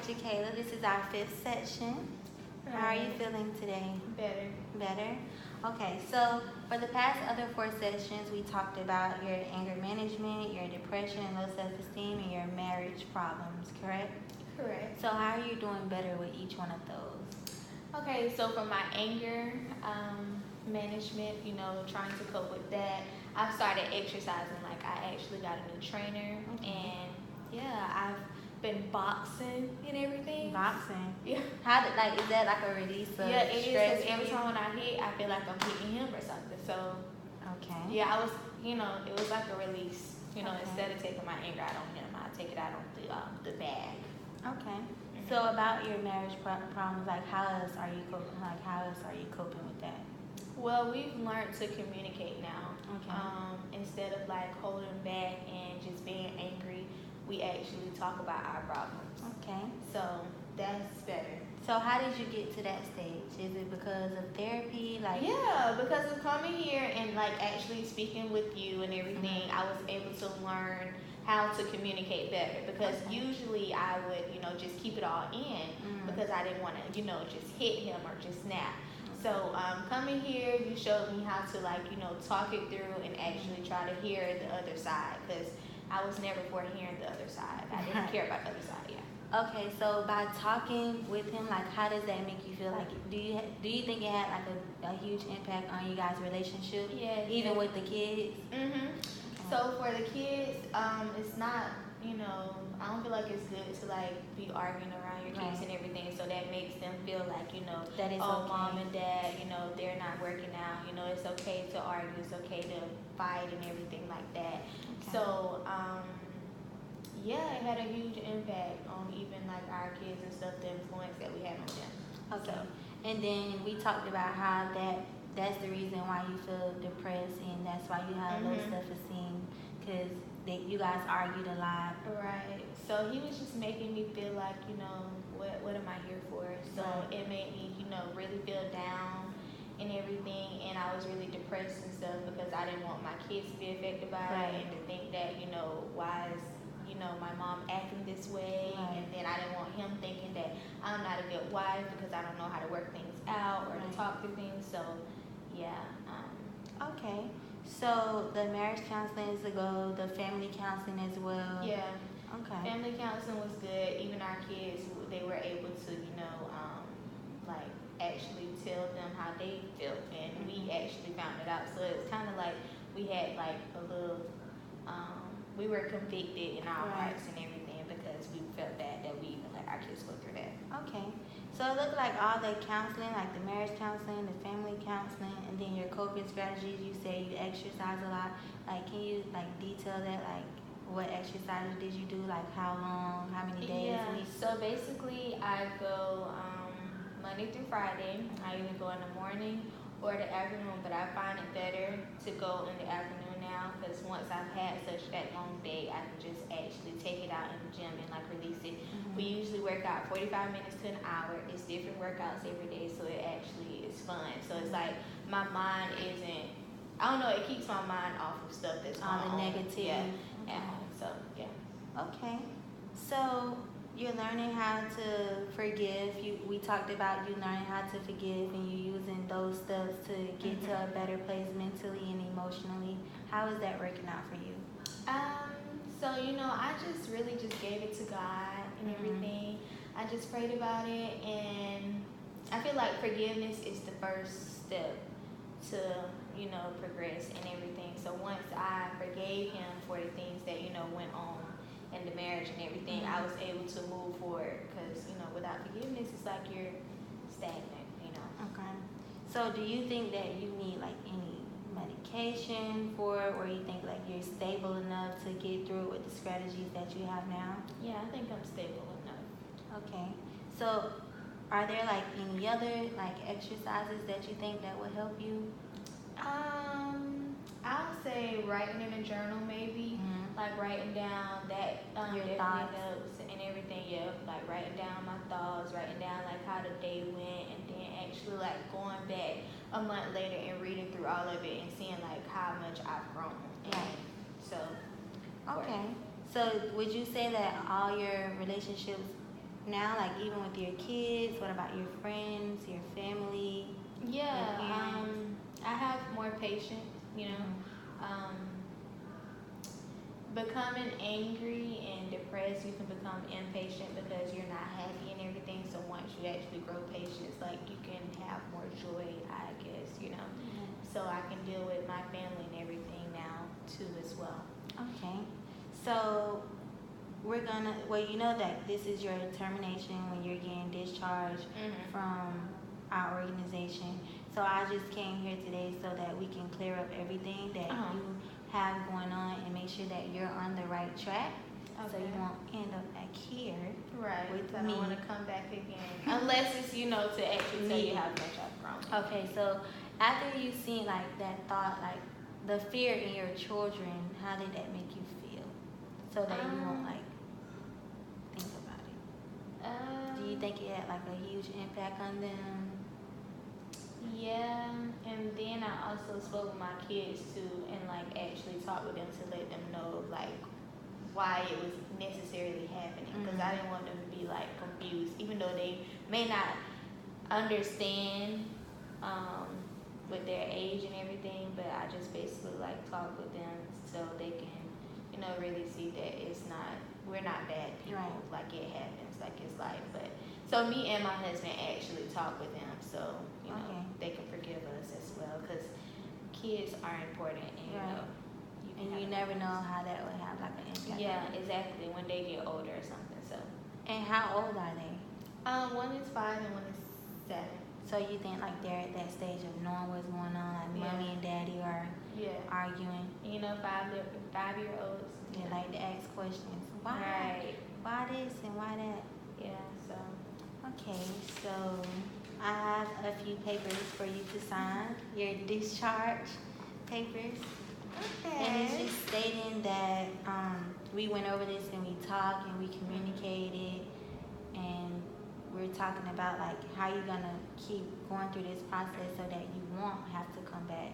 Jakala. This is our fifth section. How are you feeling today? Better. Better? Okay, so for the past other four sessions, we talked about your anger management, your depression, low self-esteem, and your marriage problems, correct? Correct. So how are you doing better with each one of those? Okay, so for my anger management, trying to cope with that, I've started exercising. Like, I actually got a new trainer, and I've been boxing and everything. Boxing? Yeah. Is that like a release of Yeah, it is. stress? Because every time when I hit, I feel like I'm hitting him or something. So, okay. Yeah, I was, it was like a release. Okay. Instead of taking my anger out on him, I take it out on the bag. Okay. So about your marriage problems, like how else are you coping? Like how else are you coping with that? Well, we've learned to communicate now. Okay. Instead of like holding back and just being angry, we actually talk about our problems. Okay. So that's better. So how did you get to that stage? Is it because of therapy? Yeah, because of coming here and like actually speaking with you and everything, I was able to learn how to communicate better. Because usually I would, just keep it all in because I didn't want to, just hit him or just snap. So coming here, you showed me how to talk it through and actually try to hear the other side, because I was never for hearing the other side. I didn't care about the other side. Yeah. Okay, so by talking with him, like how does that make you feel? Like do you think it had like a huge impact on you guys' relationship? Yeah. Even with the kids? Okay. So for the kids, it's not, I don't feel like it's good to like be arguing around your kids and everything. So that makes them feel like, that is oh, okay. Mom and Dad, they're not working out. It's okay to argue. It's okay to fight and everything like that. Okay. So, it had a huge impact on even like our kids and stuff, the influence that we had on them. Okay. So, and then we talked about how that's the reason why you feel depressed, and that's why you have low self-esteem, because you guys argued a lot. Right. So he was just making me feel like, what am I here for? So it made me, really feel down and everything, and I was really depressed and stuff because I didn't want my kids to be affected by it, and to think that, why is my mom acting this way, and then I didn't want him thinking that I'm not a good wife because I don't know how to work things out or to talk through things. So okay. So the marriage counseling is a go, the family counseling as well. Yeah. Okay. Family counseling was good. Even our kids, they were able to, actually tell them how they felt, and we actually found it out. So it's kind of like we had like a little, we were convicted in our hearts and everything because we felt bad that we even let our kids go through that. Okay. So it looked like all the counseling, like the marriage counseling, the family counseling, and then your coping strategies, you say you exercise a lot. Like, can you detail that? Like, what exercises did you do? Like, how long, how many days a week? So basically I go Monday through Friday. I either go in the morning or the afternoon, but I find it better to go in the afternoon now, because once I've had such that long day, I can just actually take it out in the gym and release it. We usually work out 45 minutes to an hour. It's different workouts every day, so it actually is fun. So it's like my mind isn't, I don't know, it keeps my mind off of stuff that's all the negativity at home. So yeah. Okay. So you're learning how to forgive. We talked about you learning how to forgive, and you using those steps to get to a better place mentally and emotionally. How is that working out for you? So I just really just gave it to God and everything. I just prayed about it, and I feel like forgiveness is the first step to progress and everything. So once I forgave him for the things that went on in the marriage and everything, I was able to move forward, because without forgiveness, it's like you're stagnant. Okay. So do you think that you need any medication for it, or you think you're stable enough to get through with the strategies that you have now? Yeah, I think I'm stable enough. Okay. So are there any other exercises that you think that would help you? I'll say writing in a journal, maybe. Like writing down that your definitely thoughts helps and everything. Yeah, like writing down my thoughts, writing down how the day went, and then actually going back a month later and reading through all of it and seeing how much I've grown. So okay. So would you say that all your relationships now, like even with your kids? What about your friends, your family? Yeah, Your parents? I have more patience, you know. Um, Becoming angry and depressed, you can become impatient because you're not happy and everything. So once you actually grow patience, like you can have more joy, I guess, you know. So I can deal with my family and everything now too as well. Okay. So we're gonna, well, you know that this is your termination when you're getting discharged from our organization. So I just came here today so that we can clear up everything that you have going on and make sure that you're on the right track. So you won't end up back here with I me. don't want to come back again unless it's, you know, to actually tell you how much I've grown. Okay, so after you seen like that thought, like the fear in your children, how did that make you feel? So that you won't like think about it. Do you think it had like a huge impact on them? Yeah, and then I also spoke with my kids too, and like actually talked with them to let them know like why it was necessarily happening, because I didn't want them to be like confused, even though they may not understand with their age and everything. But I just basically like talk with them so they can, you know, really see that we're not bad people. Right. Like it happens, like it's life. But so me and my husband actually talk with them, so you know they can forgive us as well, because kids are important, and you know. And you never know how that would have like an impact. Yeah, exactly. When they get older or something. So. And how old are they? One is 5 and one is 7. So you think like they're at that stage of knowing what's going on, like mommy and daddy are arguing? You know, 5-year-olds. They like to ask questions. Why? Right. Why this and why that? Yeah. So. Okay, so I have a few papers for you to sign. Your discharge papers. Okay. And it's just stating that we went over this and we talked and we communicated, and we're talking about like how you're gonna keep going through this process so that you won't have to come back.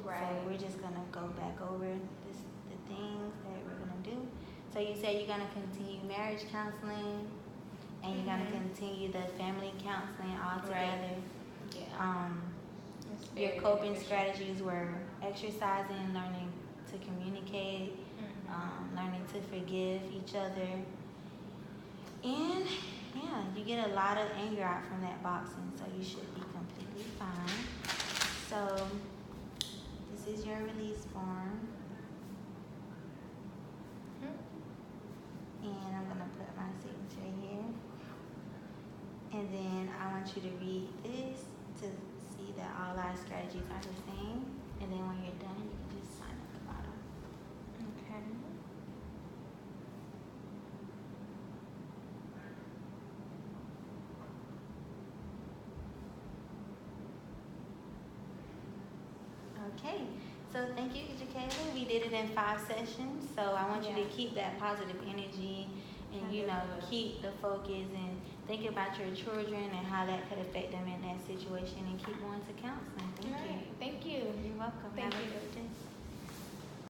Right. So we're just gonna go back over the things that we're gonna do. So you said you're gonna continue marriage counseling, and you're gonna continue the family counseling all together. Right. Yeah. Your coping strategies were exercising, learning to communicate, learning to forgive each other. And yeah, you get a lot of anger out from that boxing, so you should be completely fine. So this is your release form. And I'm gonna put my signature here. And then I want you to read this to see that all our strategies are the same. And then when you're done, you can just sign at the bottom. Okay. Okay. So thank you, Jakala. We did it in 5 sessions. So I want you to keep that positive energy and, you know, keep the focus and think about your children and how that could affect them in that situation, and keep going to counseling. Thank you. Thank you. You're welcome. Thank Have you. a good day.